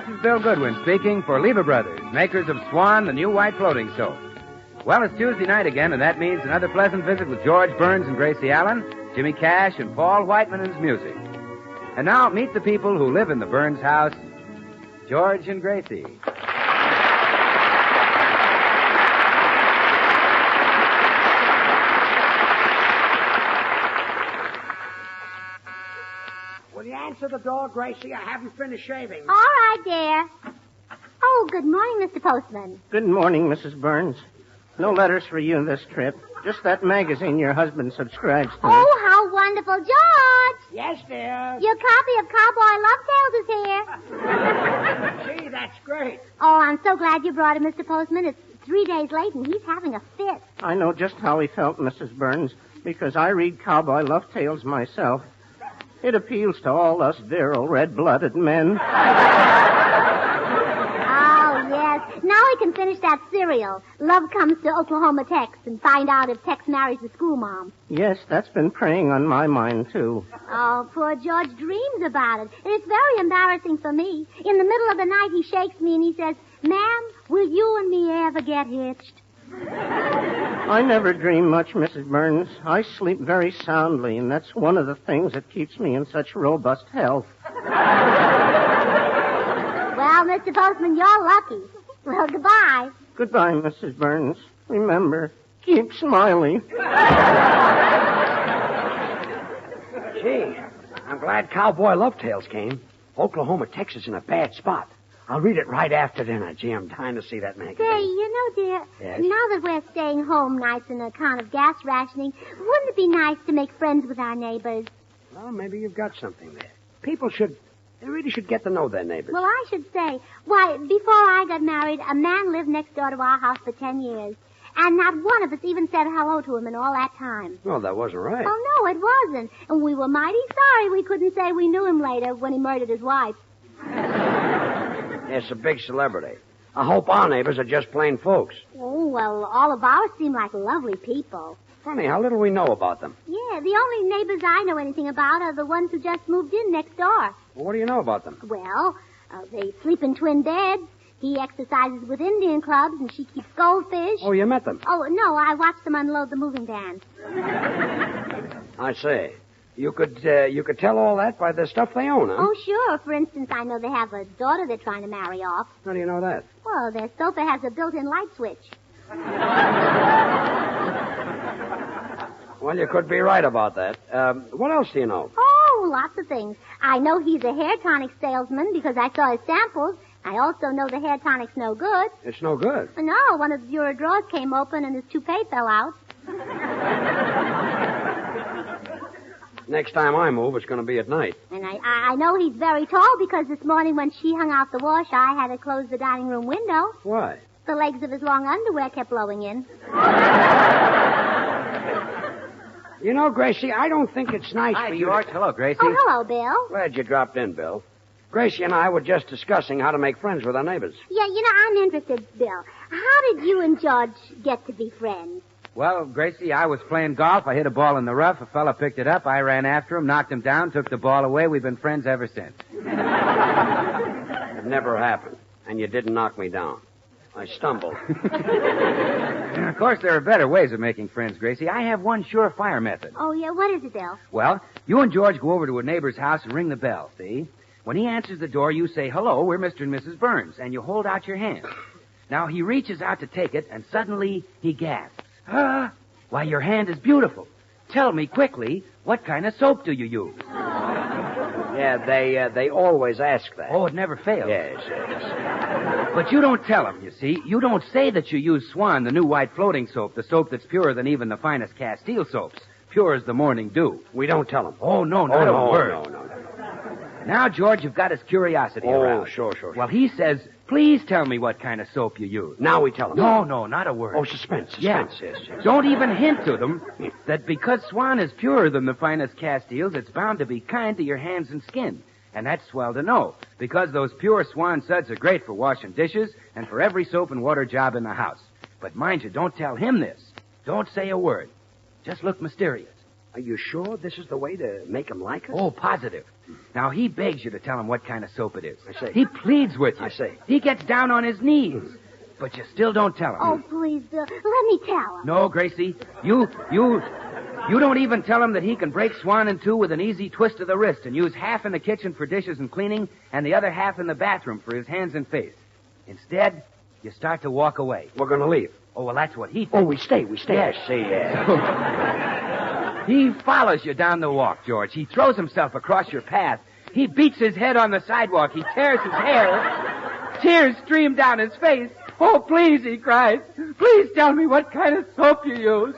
This is Bill Goodwin speaking for Lever Brothers, makers of Swan, the new white floating soap. Well, it's Tuesday night again, and that means another pleasant visit with George Burns and Gracie Allen, Jimmy Cash, and Paul Whiteman and his music. And now, meet the people who live in the Burns house, George and Gracie. Will you answer the door, Gracie? I haven't finished shaving. All right, dear. Oh, good morning, Mr. Postman. Good morning, Mrs. Burns. No letters for you this trip. Just that magazine your husband subscribes to. Oh, how wonderful. George! Yes, dear. Your copy of Cowboy Love Tales is here. Gee, that's great. Oh, I'm so glad you brought it, Mr. Postman. It's 3 days late, and he's having a fit. I know just how he felt, Mrs. Burns, because I read Cowboy Love Tales myself. It appeals to all us virile, red-blooded men. Oh, yes. Now we can finish that serial. Love Comes to Oklahoma Tex and find out if Tex marries the school mom. Yes, that's been preying on my mind, too. Oh, poor George dreams about it. And it's very embarrassing for me. In the middle of the night, he shakes me and he says, "Ma'am, will you and me ever get hitched?" I never dream much, Mrs. Burns. I sleep very soundly, and that's one of the things that keeps me in such robust health. Well, Mr. Postman, you're lucky. Well, goodbye. Goodbye, Mrs. Burns. Remember, keep smiling. Gee, I'm glad Cowboy Love Tales came. Oklahoma, Texas in a bad spot. I'll read it right after dinner. Gee, I'm dying to see that magazine. Say, you know, dear, Yes? now that we're staying home nights on account of gas rationing, wouldn't it be nice to make friends with our neighbors? Well, maybe you've got something there. They really should get to know their neighbors. Well, I should say, why, before I got married, a man lived next door to our house for 10 years. And not one of us even said hello to him in all that time. Well, that wasn't right. Oh, no, it wasn't. And we were mighty sorry we couldn't say we knew him later when he murdered his wife. It's a big celebrity. I hope our neighbors are just plain folks. Oh, well, all of ours seem like lovely people. Funny how little we know about them. Yeah, the only neighbors I know anything about are the ones who just moved in next door. Well, what do you know about them? Well, they sleep in twin beds. He exercises with Indian clubs, and she keeps goldfish. Oh, you met them? Oh, no, I watched them unload the moving van. I say. You could tell all that by the stuff they own, huh? Oh, sure. For instance, I know they have a daughter they're trying to marry off. How do you know that? Well, their sofa has a built-in light switch. Well, you could be right about that. What else do you know? Oh, lots of things. I know he's a hair tonic salesman because I saw his samples. I also know the hair tonic's no good. It's no good. No, one of the bureau drawers came open and his toupee fell out. Next time I move, it's going to be at night. And I know he's very tall because this morning when she hung out the wash, I had to close the dining room window. Why? The legs of his long underwear kept blowing in. You know, Gracie, I don't think it's nice Hi, for you George. to... Hello, Gracie. Oh, hello, Bill. Glad you dropped in, Bill. Gracie and I were just discussing how to make friends with our neighbors. Yeah, you know, I'm interested, Bill. How did you and George get to be friends? Well, Gracie, I was playing golf. I hit a ball in the rough. A fella picked it up. I ran after him, knocked him down, took the ball away. We've been friends ever since. It never happened. And you didn't knock me down. I stumbled. Of course, there are better ways of making friends, Gracie. I have one surefire method. Oh, yeah, what is it, Bill? Well, you and George go over to a neighbor's house and ring the bell, see? When he answers the door, you say, "Hello, we're Mr. and Mrs. Burns," and you hold out your hand. Now, he reaches out to take it, and suddenly he gasps. "Ah, why, your hand is beautiful. Tell me quickly, what kind of soap do you use?" Yeah, they always ask that. Oh, it never fails. Yes. But you don't tell them, you see. You don't say that you use Swan, the new white floating soap, the soap that's purer than even the finest Castile soaps, pure as the morning dew. We don't tell them. Oh, no, not a word. No. Now, George, you've got his curiosity aroused. Sure. Well, he says, "Please tell me what kind of soap you use." Now we tell them. No, not a word. Oh, suspense. Yeah. Yes. Don't even hint to them that because Swan is purer than the finest Castiles, it's bound to be kind to your hands and skin. And that's swell to know, because those pure Swan suds are great for washing dishes and for every soap and water job in the house. But mind you, don't tell him this. Don't say a word. Just look mysterious. Are you sure this is the way to make him like us? Oh, positive. Now, he begs you to tell him what kind of soap it is. I see. He pleads with you. I see. He gets down on his knees. But you still don't tell him. Oh, please, Bill. Let me tell him. No, Gracie. You don't even tell him that he can break Swan in two with an easy twist of the wrist and use half in the kitchen for dishes and cleaning and the other half in the bathroom for his hands and face. Instead, you start to walk away. We're going to leave. Oh, well, that's what he thinks. Oh, we stay. Yes. I see, yeah. He follows you down the walk, George. He throws himself across your path. He beats his head on the sidewalk. He tears his hair. Tears stream down his face. Oh, please, he cries. Please tell me what kind of soap you use.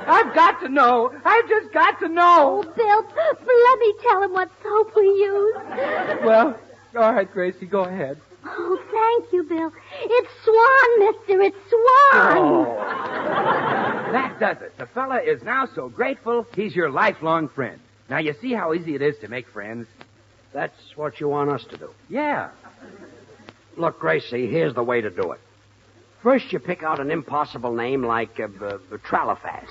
I've got to know. I've just got to know. Oh, Bill, let me tell him what soap we use. Well, all right, Gracie, go ahead. Oh, thank you, Bill. It's Swan, mister. It's Swan. Oh. That does it. The fella is now so grateful, he's your lifelong friend. Now, you see how easy it is to make friends? That's what you want us to do. Yeah. Look, Gracie, here's the way to do it. First, you pick out an impossible name like Tralafass.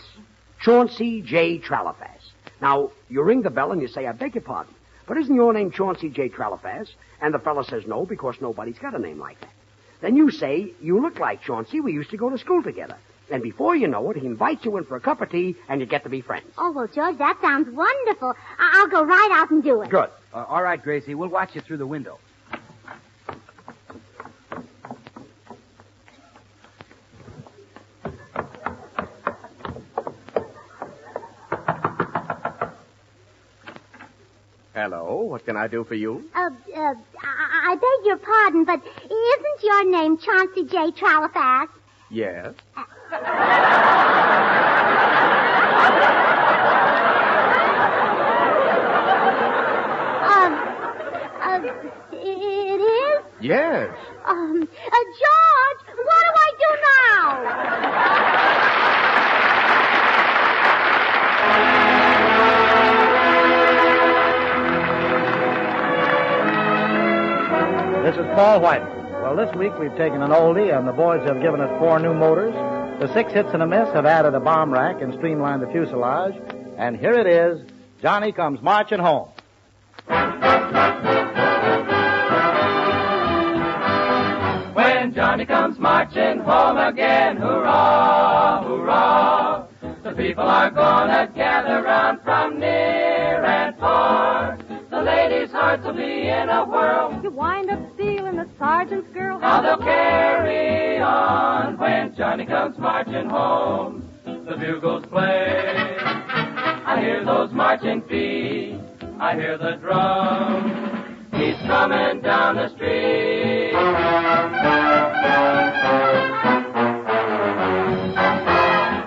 Chauncey J. Tralafass. Now, you ring the bell and you say, I beg your pardon, but isn't your name Chauncey J. Tralafass? And the fella says no, because nobody's got a name like that. Then you say, you look like Chauncey. We used to go to school together. And before you know it, he invites you in for a cup of tea, and you get to be friends. Oh, well, George, that sounds wonderful. I'll go right out and do it. Good. All right, Gracie, we'll watch you through the window. Hello, what can I do for you? I beg your pardon, but isn't your name Chauncey J. Tralafass? Yes. It is? Yes. George, what do I do now? This is Paul White. Well, this week we've taken an oldie, and the boys have given us 4 new motors. The 6 hits and a miss have added a bomb rack and streamlined the fuselage. And here it is, Johnny Comes Marching Home. When Johnny comes marching home again, hurrah, hurrah, the people are gonna gather round from near and far. The ladies' hearts will be in a whirl. You wind up stealing the sergeant's girl. How they'll carry on when Johnny comes marching home. The bugles play. I hear those marching feet. I hear the drum. He's coming down the street.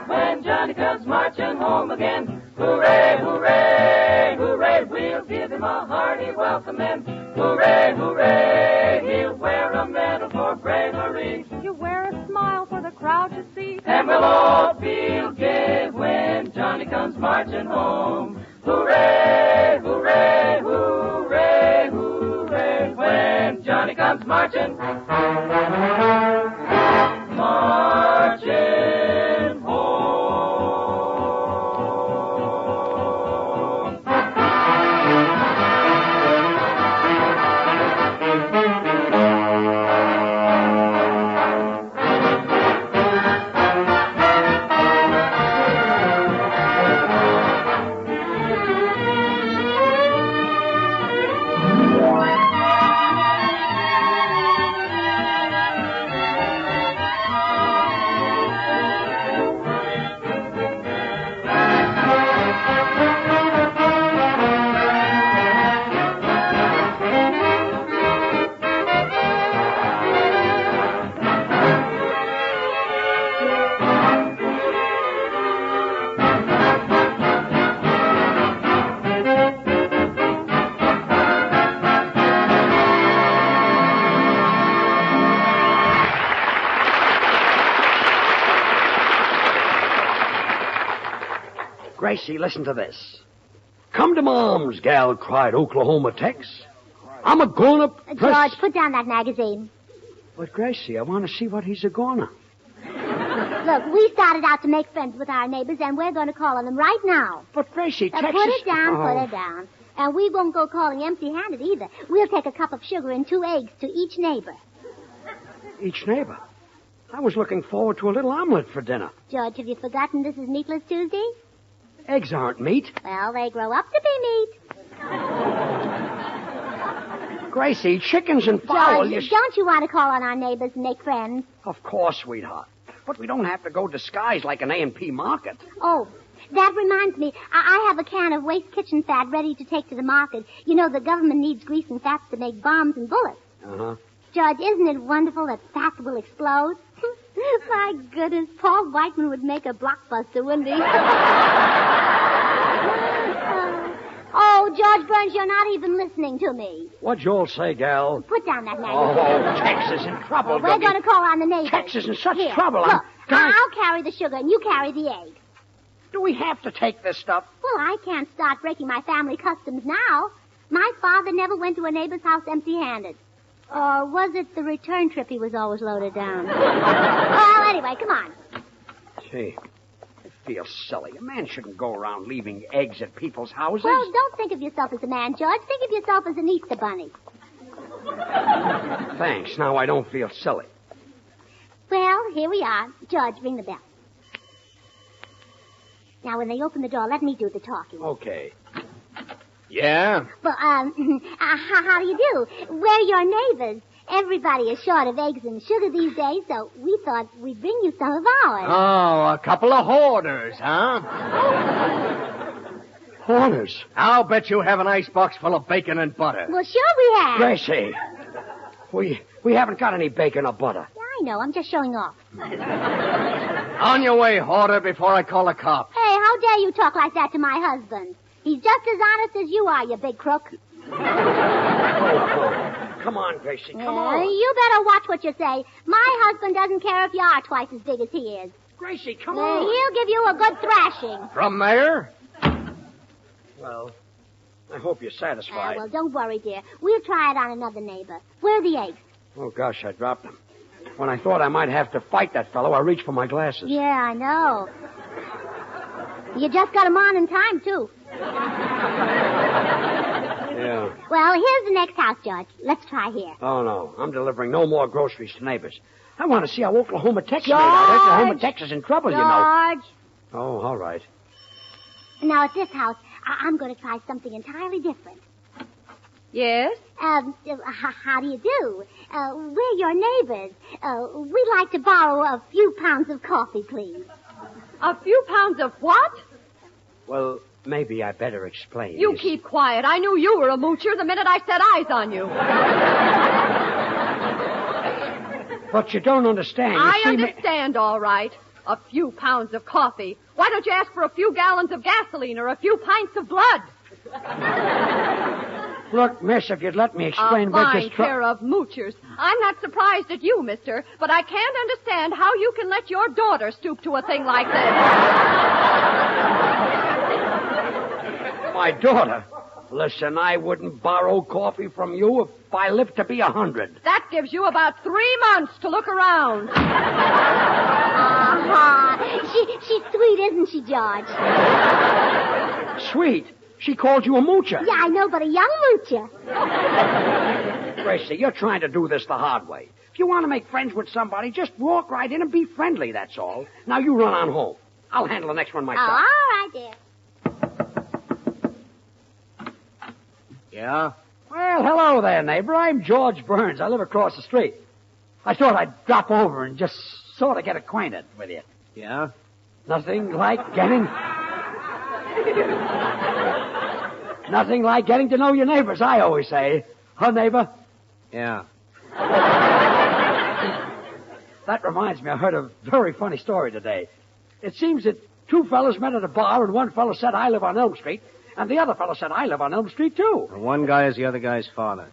When Johnny comes marching home again, hooray, hooray, hooray, we'll give him a hearty welcome and hooray, hooray, he'll wear a medal for bravery. You wear a smile for the crowd to see. And we'll all feel gay when Johnny comes marching home. Hooray, hooray, hooray, hooray, when Johnny comes marching. Marching home. Gracie, listen to this. Come to Mom's, gal, cried Oklahoma Tex. I'm a-gonna press... George, put down that magazine. But, Gracie, I want to see what he's a-gonna. Look, we started out to make friends with our neighbors, and we're going to call on them right now. But, Gracie, Texas... Put it down, put it down. And we won't go calling empty-handed either. We'll take a cup of sugar and 2 eggs to each neighbor. Each neighbor? I was looking forward to a little omelet for dinner. George, have you forgotten this is Meatless Tuesday? Eggs aren't meat. Well, they grow up to be meat. Gracie, chickens and fowl... George, don't you want to call on our neighbors and make friends? Of course, sweetheart. But we don't have to go disguised like an A&P market. Oh, that reminds me. I have a can of waste kitchen fat ready to take to the market. You know, the government needs grease and fats to make bombs and bullets. Uh-huh. George, isn't it wonderful that fat will explode? My goodness, Paul Whiteman would make a blockbuster, wouldn't he? Oh, George Burns, you're not even listening to me. What'd Joel say, gal? Put down that magazine. Oh, Texas in trouble. Well, we're going to call on the neighbors. Texas in such Here, trouble. Look, I'll carry the sugar and you carry the egg. Do we have to take this stuff? Well, I can't start breaking my family customs now. My father never went to a neighbor's house empty-handed. Or was it the return trip he was always loaded down? Well, anyway, come on. Gee, I feel silly. A man shouldn't go around leaving eggs at people's houses. Well, don't think of yourself as a man, George. Think of yourself as an Easter bunny. Thanks. Now I don't feel silly. Well, here we are. George, ring the bell. Now, when they open the door, let me do the talking. Okay. Yeah? Well, how do you do? We're your neighbors. Everybody is short of eggs and sugar these days, so we thought we'd bring you some of ours. Oh, a couple of hoarders, huh? Hoarders? I'll bet you have an icebox full of bacon and butter. Well, sure we have. Gracie, we haven't got any bacon or butter. Yeah, I know. I'm just showing off. On your way, hoarder, before I call the cops. Hey, how dare you talk like that to my husband? He's just as honest as you are, you big crook. Come on, Gracie, come on. You better watch what you say. My husband doesn't care if you are twice as big as he is. Gracie, come on. He'll give you a good thrashing. From there? Well, I hope you're satisfied. Well, don't worry, dear. We'll try it on another neighbor. Where are the eggs? Oh, gosh, I dropped them. When I thought I might have to fight that fellow, I reached for my glasses. Yeah, I know. You just got them on in time, too. Yeah. Well, here's the next house, George. Let's try here. Oh, no. I'm delivering no more groceries to neighbors. I want to see how Oklahoma, Texas George! made out. Oklahoma, Texas in trouble, you know. George! Oh, all right. Now, at this house, I'm going to try something entirely different. Yes? How do you do? We're your neighbors. We'd like to borrow a few pounds of coffee, please. A few pounds of what? Well, maybe I better explain. You keep quiet. I knew you were a moocher the minute I set eyes on you. But you don't understand. I understand, all right. A few pounds of coffee. Why don't you ask for a few gallons of gasoline or a few pints of blood? Look, miss, if you'd let me explain... A fine pair of moochers. I'm not surprised at you, mister, but I can't understand how you can let your daughter stoop to a thing like this. My daughter? Listen, I wouldn't borrow coffee from you if I lived to be 100. That gives you about 3 months to look around. She's sweet, isn't she, George? Sweet? She called you a moocher. Yeah, I know, but a young moocher. Gracie, you're trying to do this the hard way. If you want to make friends with somebody, just walk right in and be friendly, that's all. Now you run on home. I'll handle the next one myself. Oh, all right, dear. Yeah? Well, hello there, neighbor. I'm George Burns. I live across the street. I thought I'd drop over and just sort of get acquainted with you. Yeah? Nothing like getting... Nothing like getting to know your neighbors, I always say. Huh, neighbor? Yeah. That reminds me, I heard a very funny story today. It seems that 2 fellas met at a bar, and one fellow said, I live on Elm Street, and the other fellow said, I live on Elm Street, too. And one guy is the other guy's father.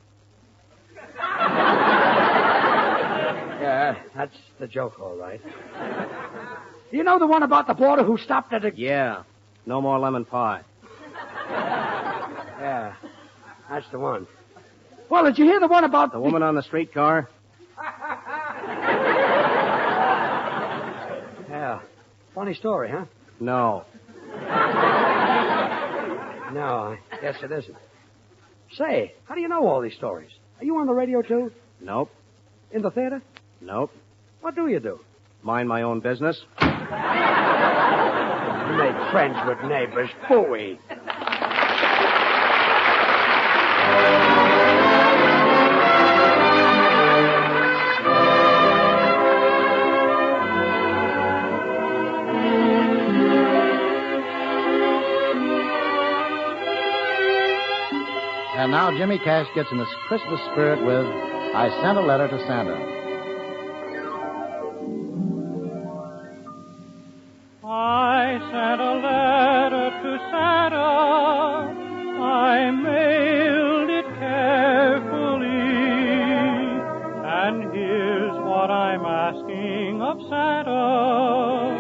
Yeah, that's the joke, all right. You know the one about the boarder who stopped at a... Yeah. No more lemon pie. Yeah, that's the one. Well, did you hear the one about... The woman on the streetcar? Yeah, Funny story, huh? No. No, I guess it isn't. Say, how do you know all these stories? Are you on the radio, too? Nope. In the theater? Nope. What do you do? Mind my own business. Make friends with neighbors. Phooey. And now Jimmy Cash gets in the Christmas spirit with I Sent a Letter to Santa. I sent a letter to Santa. I mailed it carefully. And here's what I'm asking of Santa.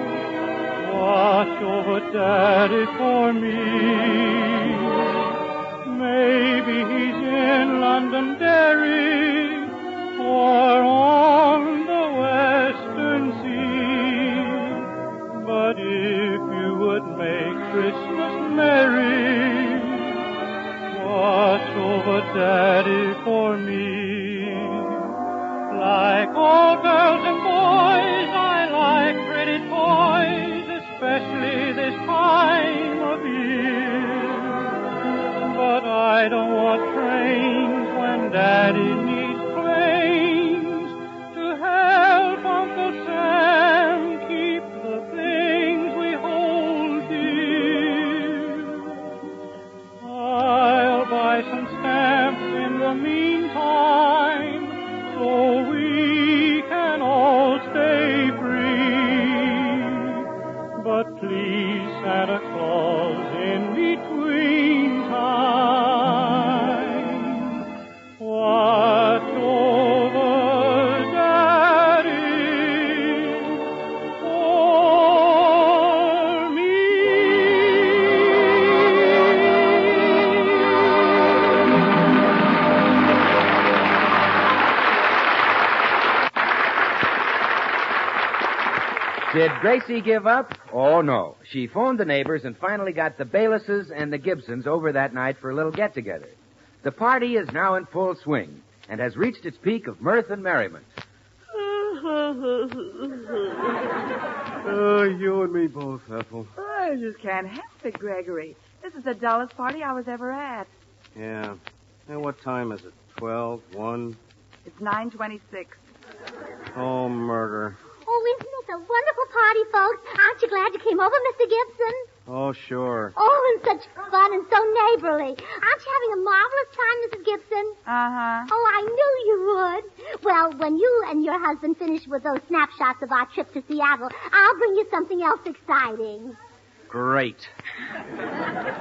Watch over Daddy for me. Maybe he's in Londonderry or on the Western Sea. But if you would make Christmas merry, watch over Daddy for me. Like all girls and boys, I like pretty toys, especially this time of year. But I don't want trains when Daddy needs planes to help Uncle Sam keep the things we hold dear. I'll buy some stamps in the meantime so we can all stay free. But please, Santa Claus, in between time, watch over Daddy for me. Did Gracie give up? Oh, no. She phoned the neighbors and finally got the Baylesses and the Gibsons over that night for a little get-together. The party is now in full swing and has reached its peak of mirth and merriment. You and me both, Ethel. I just can't help it, Gregory. This is the dullest party I was ever at. Yeah. And what time is it? 12, 1? It's 9:26. Oh, murder. Oh, isn't this a wonderful party, folks? Aren't you glad you came over, Mr. Gibson? Oh, sure. Oh, and such fun and so neighborly. Aren't you having a marvelous time, Mrs. Gibson? Uh-huh. Oh, I knew you would. Well, when you and your husband finish with those snapshots of our trip to Seattle, I'll bring you something else exciting. Great.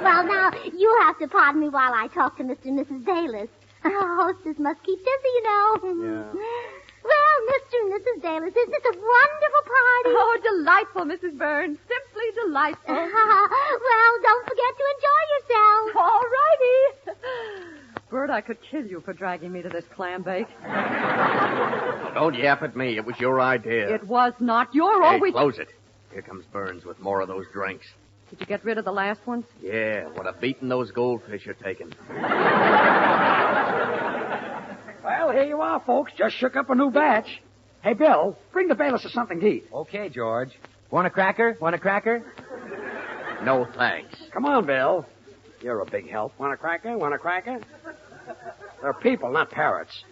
Well, now, you'll have to pardon me while I talk to Mr. and Mrs. Bayless. Our hostess must keep busy, you know. Yeah. Well, Mr. and Mrs. Bayless, isn't this a wonderful party? Oh, delightful, Mrs. Burns. Simply delightful. Well, don't forget to enjoy yourself. All righty. Bert, I could kill you for dragging me to this clam bake. Don't yap at me. It was your idea. It was not. You're Hey, always... close it. Here comes Burns with more of those drinks. Did you get rid of the last ones? Yeah, what a beating those goldfish are taking. Well, here you are, folks. Just shook up a new batch. Hey, Bill, bring the Baylesses something to eat. Okay, George. Want a cracker? Want a cracker? No, thanks. Come on, Bill. You're a big help. Want a cracker? Want a cracker? They're people, not parrots.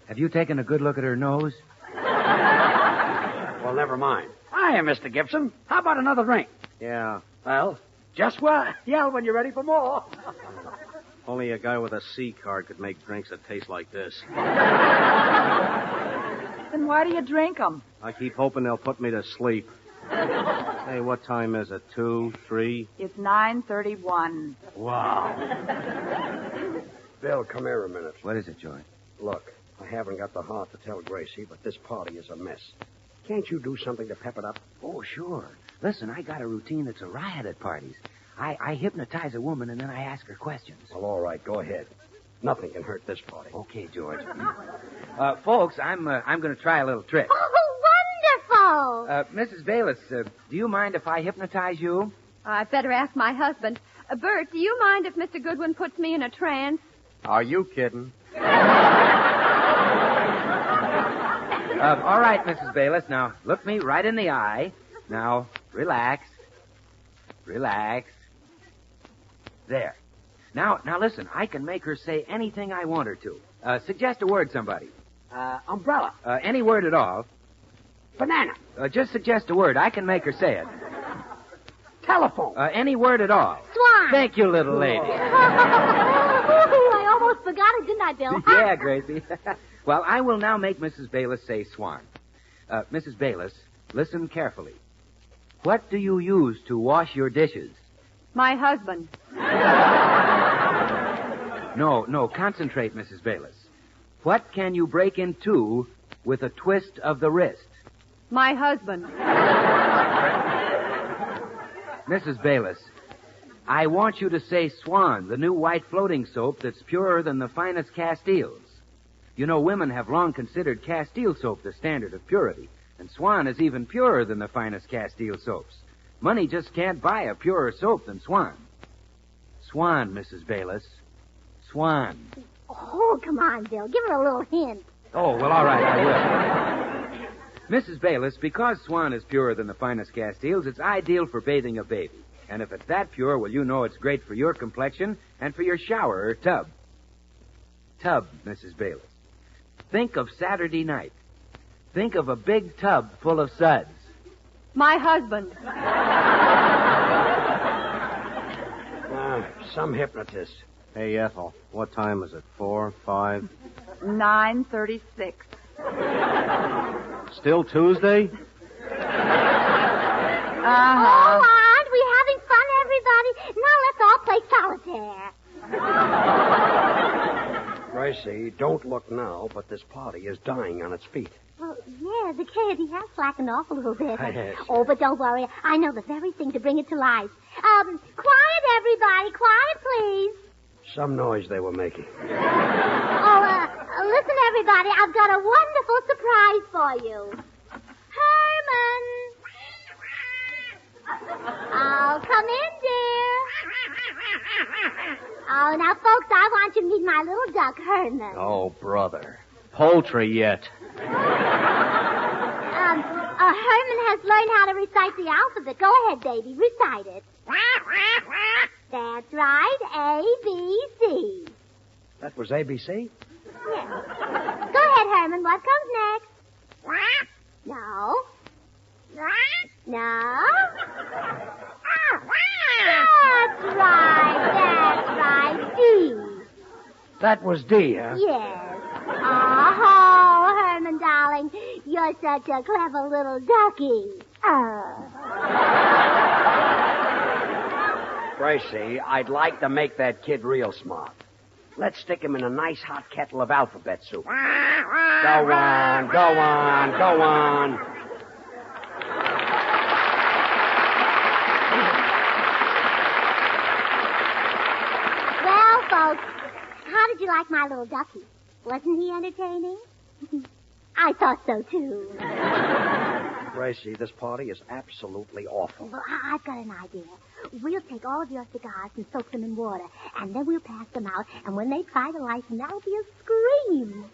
Have you taken a good look at her nose? Well, never mind. Hiya, Mr. Gibson. How about another drink? Yeah. Well, just yell when you're ready for more. Only a guy with a C card could make drinks that taste like this. Then why do you drink them? I keep hoping they'll put me to sleep. Hey, what time is it? 2, 3? It's 9:31. Wow. Bill, come here a minute. What is it, George? Look, I haven't got the heart to tell Gracie, but this party is a mess. Can't you do something to pep it up? Oh, sure. Listen, I got a routine that's a riot at parties. I hypnotize a woman and then I ask her questions. Well, all right, go ahead. Nothing can hurt this party. Okay, George. Folks, I'm going to try a little trick. Oh, wonderful. Oh. Mrs. Bayless, do you mind if I hypnotize you? I'd better ask my husband. Bert, do you mind if Mr. Goodwin puts me in a trance? Are you kidding? All right, Mrs. Bayless. Now, look me right in the eye. Now, relax. Relax. There. Now, listen. I can make her say anything I want her to. Suggest a word, somebody. Umbrella. Any word at all. Banana. Just suggest a word. I can make her say it. Telephone. Any word at all. Swan. Thank you, little lady. I almost forgot it, didn't I, Bill? Yeah, Gracie. Well, I will now make Mrs. Bayless say swan. Mrs. Bayless, listen carefully. What do you use to wash your dishes? My husband. No, concentrate, Mrs. Bayless. What can you break in two with a twist of the wrist? My husband. Mrs. Bayless, I want you to say Swan, the new white floating soap that's purer than the finest Castiles. You know, women have long considered Castile soap the standard of purity, and Swan is even purer than the finest Castile soaps. Money just can't buy a purer soap than Swan. Swan, Mrs. Bayless. Swan. Oh, come on, Bill. Give her a little hint. Oh, well, all right, I will. Mrs. Bayless, because Swan is purer than the finest Castiles, it's ideal for bathing a baby. And if it's that pure, well, you know it's great for your complexion and for your shower or tub. Tub, Mrs. Bayless. Think of Saturday night. Think of a big tub full of suds. My husband. Some hypnotist. Hey, Ethel, what time is it? 4, 5? 9:36. Still Tuesday? Oh, aren't we having fun, everybody? Now let's all play solitaire. Gracie, don't look now, but this party is dying on its feet. Well, yeah, the candy has slackened off a little bit. Yes. Oh, but don't worry. I know the very thing to bring it to life. Quiet, everybody. Quiet, please. Some noise they were making. Listen, everybody. I've got a wonderful surprise for you. Herman! Oh, come in, dear. Oh, now, folks, I want you to meet my little duck, Herman. Oh, brother. Poultry yet. Herman has learned how to recite the alphabet. Go ahead, baby. Recite it. That's right. A, B, C. That was ABC? Yes. Go ahead, Herman. What comes next? No. No. That's right. D. That was D, huh? Yes. Oh, Herman, darling. You're such a clever little ducky. Gracie, I'd like to make that kid real smart. Let's stick him in a nice hot kettle of alphabet soup. Go on. Well, folks, how did you like my little ducky? Wasn't he entertaining? I thought so, too. Gracie, this party is absolutely awful. Well, I've got an idea. We'll take all of your cigars and soak them in water, and then we'll pass them out, and when they try to light them, that'll be a scream.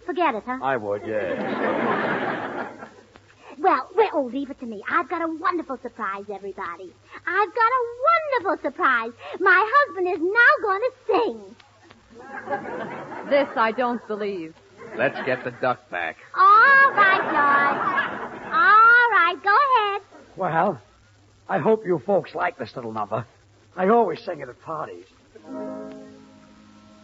Forget it, huh? I would, yes. Well, leave it to me. I've got a wonderful surprise, everybody. I've got a wonderful surprise. My husband is now going to sing. This I don't believe. Let's get the duck back. All right, George. All right, go ahead. Well, I hope you folks like this little number. I always sing it at parties.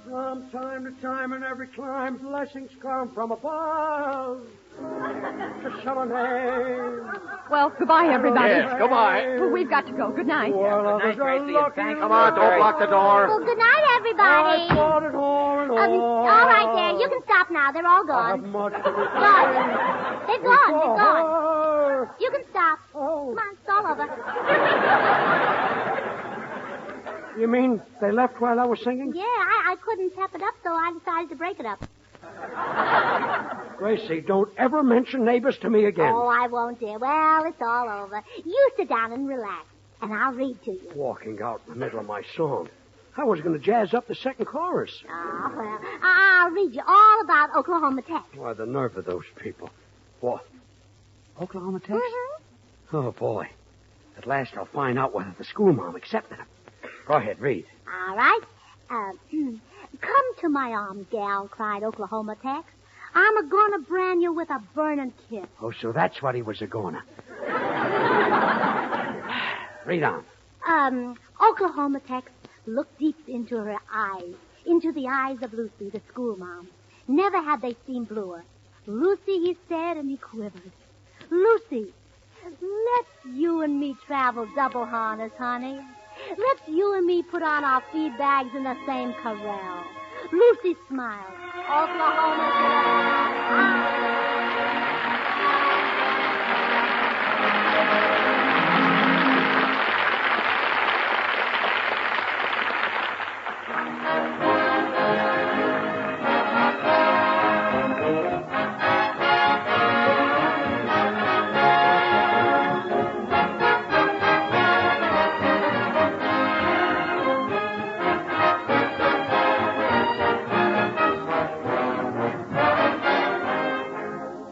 From time to time in every clime, blessings come from above. To show name. Well, goodbye, everybody. Yes, goodbye. Well, we've got to go. Good night. Well, Good night, Gracie, and thank you. Come on, don't lock the door. Well, good night, everybody. all All right, there. You can stop now. They're all gone. They're gone. You can stop. Come on, it's all over. You mean they left while I was singing? Yeah, I couldn't pep it up, so I decided to break it up. Gracie, don't ever mention neighbors to me again. Oh, I won't, dear. Well, it's all over. You sit down and relax, and I'll read to you. Walking out in the middle of my song. I was going to jazz up the second chorus. Oh, well, I'll read you all about Oklahoma Tech. Why, the nerve of those people. What? Oklahoma Tech? Mm-hmm. Oh, boy. At last I'll find out whether the schoolmom accepted him. Go ahead, read. All right. Come to my arms, gal, cried Oklahoma Tex. I'm a-gonna brand you with a burning kiss. Oh, so that's what he was a-gonna. Read on. Oklahoma Tex looked deep into her eyes, into the eyes of Lucy, the schoolmom. Never had they seemed bluer. Lucy, he said, and he quivered. Lucy, let's you and me travel double harness, honey. Let's you and me put on our feed bags in the same corral. Lucy smiled. Oklahoma.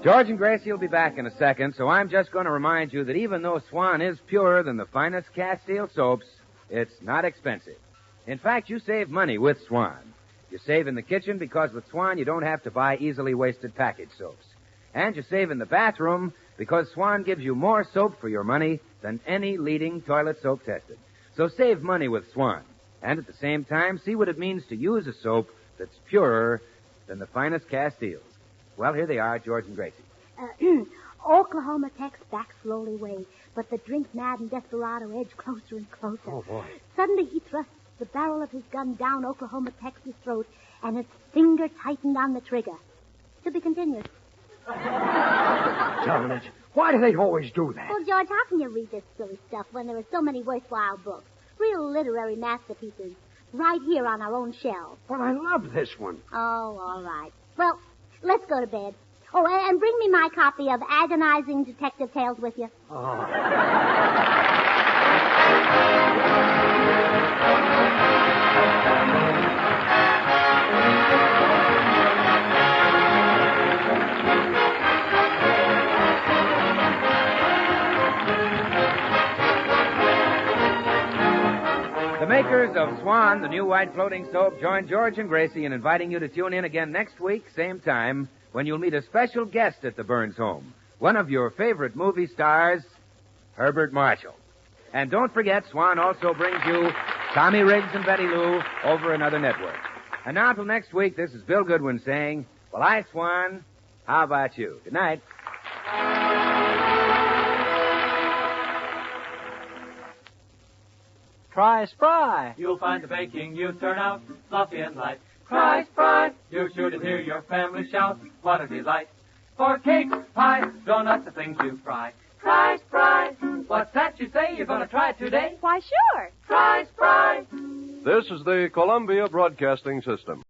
George and Gracie will be back in a second, so I'm just going to remind you that even though Swan is purer than the finest Castile soaps, it's not expensive. In fact, you save money with Swan. You save in the kitchen because with Swan you don't have to buy easily wasted package soaps. And you save in the bathroom because Swan gives you more soap for your money than any leading toilet soap tested. So save money with Swan. And at the same time, see what it means to use a soap that's purer than the finest Castiles. Well, here they are, George and Gracie. Oklahoma Tex backed slowly away, but the drink-maddened desperado edged closer and closer. Oh, boy. Suddenly he thrust the barrel of his gun down Oklahoma Tex's throat, and his finger tightened on the trigger. To be continued. Darn it. Why do they always do that? Well, George, how can you read this silly stuff when there are so many worthwhile books, real literary masterpieces, right here on our own shelves? Well, I love this one. Oh, all right. Well, let's go to bed. Oh, and bring me my copy of Agonizing Detective Tales with you. The makers of Swan, the new white floating soap, join George and Gracie in inviting you to tune in again next week, same time, when you'll meet a special guest at the Burns home, one of your favorite movie stars, Herbert Marshall. And don't forget, Swan also brings you Tommy Riggs and Betty Lou over another network. And now till next week, this is Bill Goodwin saying, well, I, Swan, how about you? Good night. Try Spry. You'll find the baking you turn out fluffy and light. Try Spry. You're sure to hear your family shout, what a delight. For cakes, pies, donuts, the things you fry. Try Spry. What's that you say? You're going to try it today? Why, sure. Try Spry. This is the Columbia Broadcasting System.